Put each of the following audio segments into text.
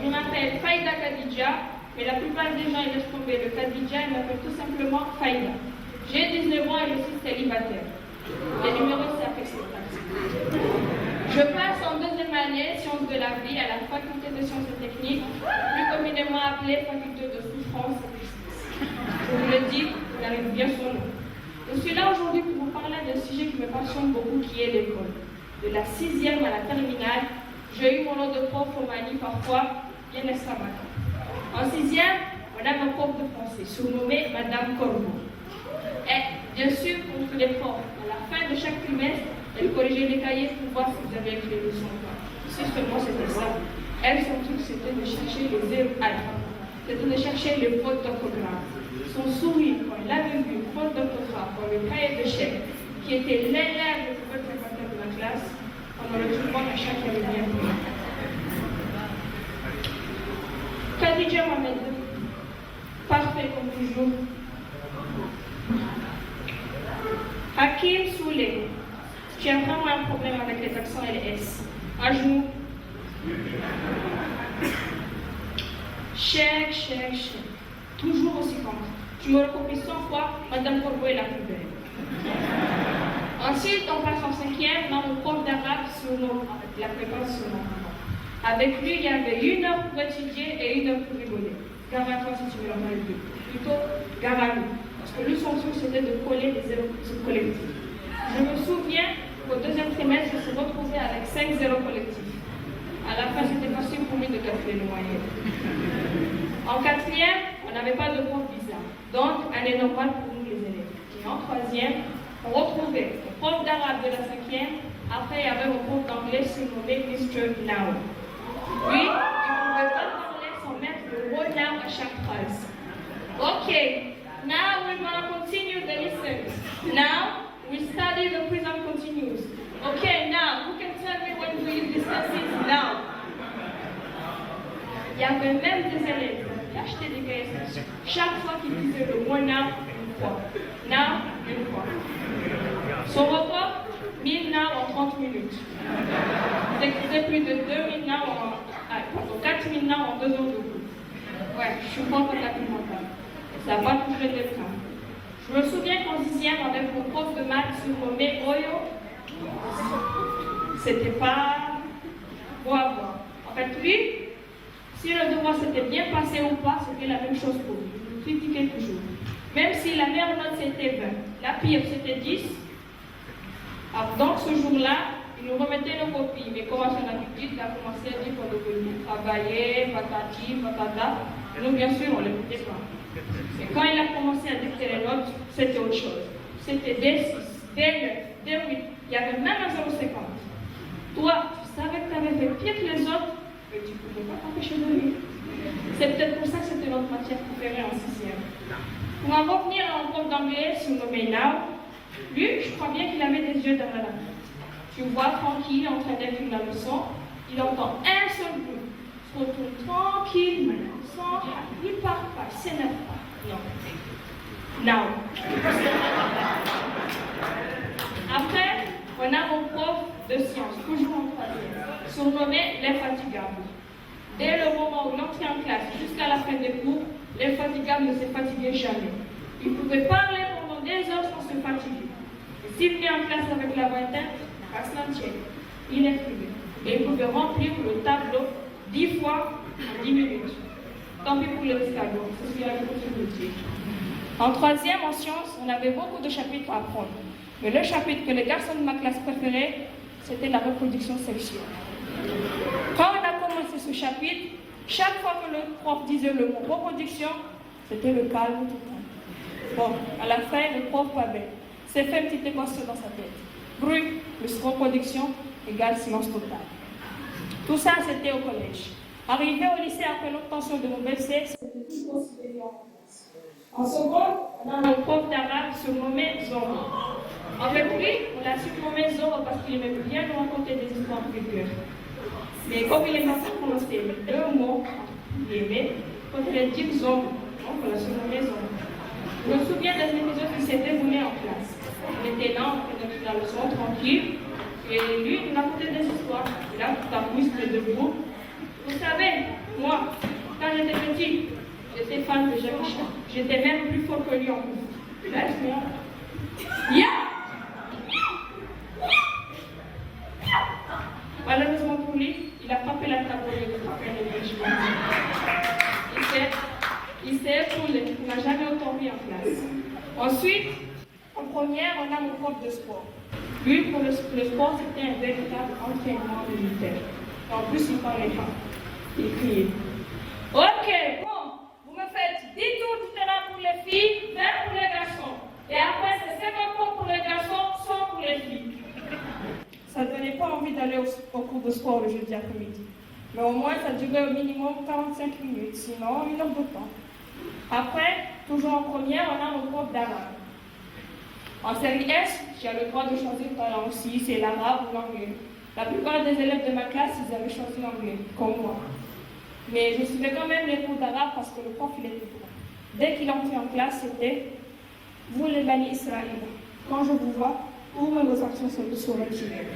Je m'appelle Faïda Khadija, mais la plupart des gens ils laissent tomber le Khadija et m'appellent tout simplement Faïda. J'ai 19 ans et je suis célibataire. Les numéros, c'est avec cette taxe. Je passe en deuxième année sciences de la vie à la faculté de sciences et techniques, plus communément appelée faculté de souffrance et justice. Je vous le dis, vous arrivez bien son nom. Je suis là aujourd'hui pour vous parler d'un sujet qui me passionne beaucoup, qui est l'école. De la 6e à la terminale, j'ai eu mon lot de prof au Mali, parfois bien extravagant. En 6e, on a ma prof de français, surnommée Madame Corbeau. Et bien sûr, pour tous les profs, à la fin de chaque trimestre, elle corrigeait les cahiers pour voir si vous avez écrit les leçons ou pas. Si seulement c'était ça. Elle, son truc, c'était de chercher les zéros c'était de chercher les fautes d'orthographe. Son sourire, quand elle avait vu une faute d'orthographe dans le cahier de chèque, qui était l'élève le plus fréquentateur de la classe, on aurait tout le monde à chaque avait bien pris. Khadija Mohamed, parfait comme toujours. Hakim Souley, tu as vraiment un problème avec les accents et les S. À genoux. Chèque. Toujours aussi con. Tu me recopies 100 fois, Madame Corbeau est la plus belle. Ensuite, on passe en 5e, dans mon prof d'arabe surnom, la prépa surnom. Avec lui, il y avait 1 heure pour étudier et 1 heure pour rigoler. Gare à toi si tu me l'entends le deux. Plutôt, gare à nous. Parce que lui, son truc, c'était de coller des zéros collectifs. Je me souviens qu'au 2e trimestre, je me suis retrouvée avec 5 zéros collectifs. À la fin, c'était facile pour lui de calculer le moyen. En 4e, on n'avait pas de prof bizarre. Donc, année normale pour nous, les élèves. Et en 3e, on retrouvait le prof d'arabe de la 5e. Après, il y avait mon prof d'anglais surnommé Mr. Now. Lui, il ne pouvait pas parler sans mettre le mot now à chaque phrase. OK. Now we're going to continue the lessons. Now we study the present continuous. Okay, now who can tell me when we use this sentence now? Il y avait même des élèves qui achetaient des cahiers d'instruction. Chaque fois qu'ils disaient le mot now, une fois. Now, une fois. Son repas, 1000 now en 30 minutes. Ils écrivaient plus de 2000 now en 4000 now en 2 heures de cours. Ouais, je suis pas en calcul mental. Ça n'a pas toujours été le cas. Je me souviens qu'en 6e, avec mon prof de maths surnommé Oyo, c'était pas beau à voir. En fait, lui, si le devoir s'était bien passé ou pas, c'était la même chose pour lui. Il nous critiquait toujours. Même si la meilleure note c'était 20, la pire c'était 10. Alors, donc ce jour-là, il nous remettait nos copies. Mais comme à son habitude, il a commencé à dire qu'on devait travailler, patati, patata. Et nous, bien sûr, on ne l'écoutait pas. Et quand il a commencé à dicter les notes, c'était autre chose. C'était D6, D9, D8. Il y avait même un 0,50. Toi, tu savais que tu avais fait pire que les autres, mais tu ne pouvais pas t'empêcher de lire. C'est peut-être pour ça que c'était notre matière préférée en 6e. Pour en revenir à un prof d'anglais surnommé Now, lui, je crois bien qu'il avait des yeux derrière la tête. Tu le vois tranquille en train d'écrire la leçon, il entend un seul bruit. Il se retourne tranquille, sans il ne parle pas, il ne s'énerve pas. Non. Now. Après, on a mon prof de sciences, toujours en 3e, surnommé l'infatigable. Dès le moment où il entrait en classe jusqu'à la fin des cours, l'infatigable ne s'est fatigué jamais. Il pouvait parler pendant des heures sans se fatiguer. Et s'il venait en classe avec la voix éteinte, pas se mentir, il écrivait. Et il pouvait remplir le tableau 10 fois en 10 minutes. Tant pis pour les escargots, c'est ce qu'il avait contribué. En 3e, en sciences, on avait beaucoup de chapitres à apprendre. Mais le chapitre que les garçons de ma classe préféraient, c'était la reproduction sexuelle. Quand on a commencé ce chapitre, chaque fois que le prof disait le mot reproduction, c'était le calme tout le temps. Bon, à la fin, le prof s'est fait une petite équation dans sa tête. Bruit plus reproduction égale silence total. Tout ça, c'était au collège. Arrivé au lycée après l'obtention de mon BC, c'était tout aussi évident en classe. En seconde, on a mon prof d'arabe surnommé Zoro. Avec lui, on l'a surnommé Zoro parce qu'il aimait bien nous raconter des histoires vulgaires. Mais comme il aimait pas prononcer les 2 mots, il aimait, quand il a dit Zoro, donc on l'a surnommé Zoro. Je me souviens d'un épisode qui s'est déroulé en classe. On était là, on faisait la leçon tranquille, et lui, il nous racontait des histoires. Et là, tout à coup, il se met debout. Vous savez, Moi, quand j'étais petit, j'étais fan de Jackie Chan. J'étais même plus fort que lui en plus. Laisse-moi. Yeah! Malheureusement pour lui, il a frappé la table au lieu de frapper le régiment. Il s'est écroulé. Il n'a jamais autant mis en classe. Ensuite, en première, on a mon prof de sport. Lui, pour le sport, c'était un véritable entraînement militaire. Et en plus, il parlait pas. Il criait. Ok, bon, vous me faites 10 tours tout à l'heure pour les filles, 20 pour les garçons. Et après, c'est 50 tours pour les garçons, 100 pour les filles. Ça ne donnait pas envie d'aller au cours de sport le jeudi après-midi. Mais au moins, ça durait au minimum 45 minutes, sinon 1 heure de temps. Après, toujours en première, on a mon prof d'arabe. En série S, j'ai le droit de choisir ta langue si c'est l'arabe ou l'anglais. La plupart des élèves de ma classe, ils avaient choisi l'anglais, comme moi. Mais je suivais quand même les cours d'arabe parce que le prof, il était bon. Dès qu'il entrait en classe, c'était « Vous les Bani Israël, quand je vous vois, ouvrez vos actions sur le tiré. »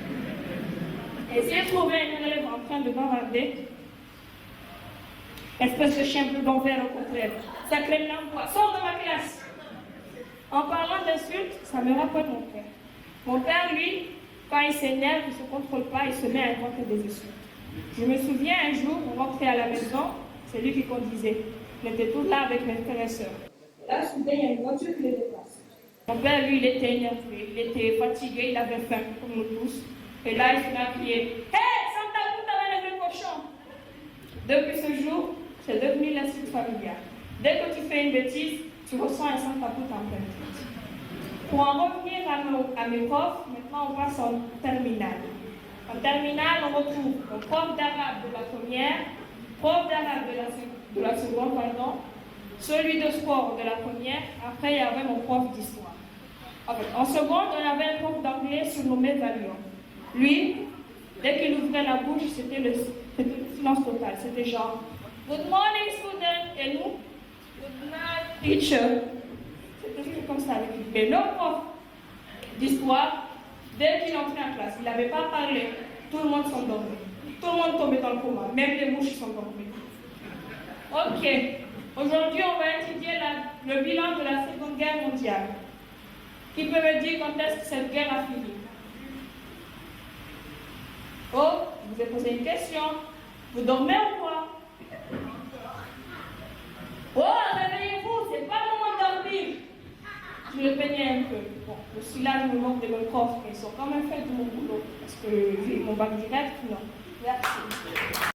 Et si je trouvais un élève en train de bavarder, espèce de chien bleu blanc vert au contraire, sacré l'emploi, sors de ma classe. En parlant d'insultes, ça me rappelle mon père. Mon père, lui, quand il s'énerve, il ne se contrôle pas, il se met à inventer des insultes. Je me souviens un jour, on rentrait à la maison, c'est lui qui conduisait. On était tous là avec mes frères et sœurs. Là, soudain, il y a une voiture qui les dépasse. Mon père, lui, il était énervé, il était fatigué, il avait faim, comme nous tous. Et là, il se met à crier « Hé, Santa Puta, lève le cochon !» Depuis ce jour, c'est devenu l'insulte familiale. Dès que tu fais une bêtise, tu ressens un Santa Puta en pleine tête. Pour en revenir à mes profs, maintenant on passe en terminale. En terminale, on retrouve le prof d'arabe de la première, prof d'arabe de la seconde, celui de sport de la première, après il y avait mon prof d'histoire. En seconde, on avait un prof d'anglais surnommé Valiant. Lui, dès qu'il ouvrait la bouche, c'était le silence total. C'était genre Good morning, student, et nous, Good night, teacher. C'était comme ça avec lui. Mais le prof d'histoire, dès qu'il entrait en classe, il n'avait pas parlé, tout le monde s'endormait. Tout le monde tombait dans le coma, même les mouches s'endormaient. Ok, aujourd'hui on va étudier le bilan de la Seconde Guerre mondiale. Qui peut me dire quand est-ce que cette guerre a fini? Oh, je vous ai posé une question. Vous dormez ou quoi? Oh, réveillez-vous, c'est pas le moment de dormir. Je le peignais un peu. Bon, le syllabe me manque de mes profs, mais ils sont quand même faits de mon boulot. Parce que j'ai mon bac direct, non. Merci.